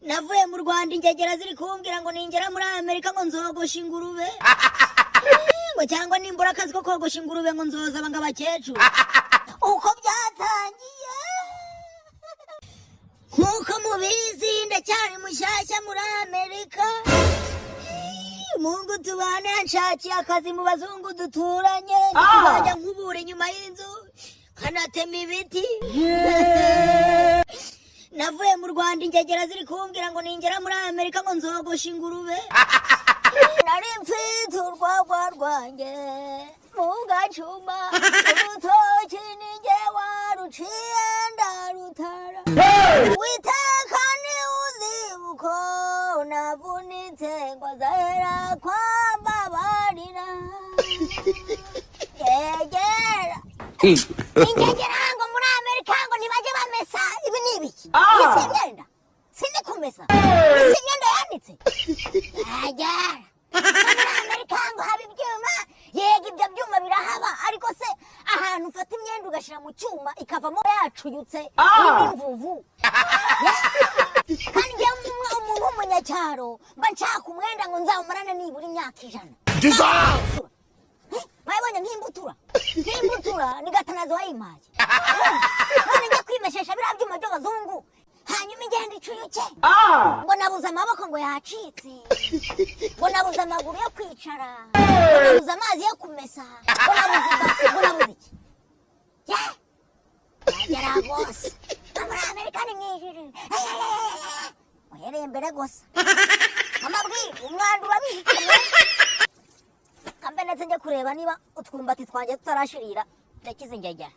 navuye mu Rwanda ingegera ziri kumbwira ngo ningera muri Amerika ngo nzogosha ingurube ngo cyangwa nimbura akazi ko kogosha ingurube ngo nzoza banga abakecuru uko byatangiye nkuko mubizi ndacyari mushyashya muri Amerika Mungu tubane anshakiye akazi mu bazungu duturanye ndikuzajya nkubura inyuma y'inzu kanatema ibiti navuye mu Rwanda ingegera ziri kumbwira ngo ningera muri Amerika ngo nzogosha ingurube nari mfite urwagwa rwanjye mu gacuma urutoki ninjye waruciye ndarutara witeka ni uzibuko navunitse ngo azahera kwambabarira yegera ingegera ngo muri Amerika ngo ntibajye bamesa ibi ni ibiki isi imyenda sindi kumesa isi imyenda yanditse yegera muri Amerika ngo haba ibyuma yega ibyo byuma birahaba ariko se ahantu ufata imyenda ugashyira mu cyuma ikavamo yacuyutse n'imvuvu kandi njye umuntu w'umunyacyaro mba nshaka umwenda ngo nzawumarane nibura imyaka 100 mwabonye nk'imbutura ni gatanazo wayimpaye none njye kwimeshesha biriya byuma by'abazungu hanyuma igenda icuyuke ngo nabuze amaboko ngo yacitse ngo nabuze amaguru yo kwicara ngo nabuze amazi yo kumesa ngo nabuze ibasi ngo nabuze iki yagera bose muri Amerika ni mw'ijuru uhereye imbere gusa amabwire umwanda urabihikamye kambe ndetse njye kureba niba utwumbati twanjye tutarashirira ndakize ingegera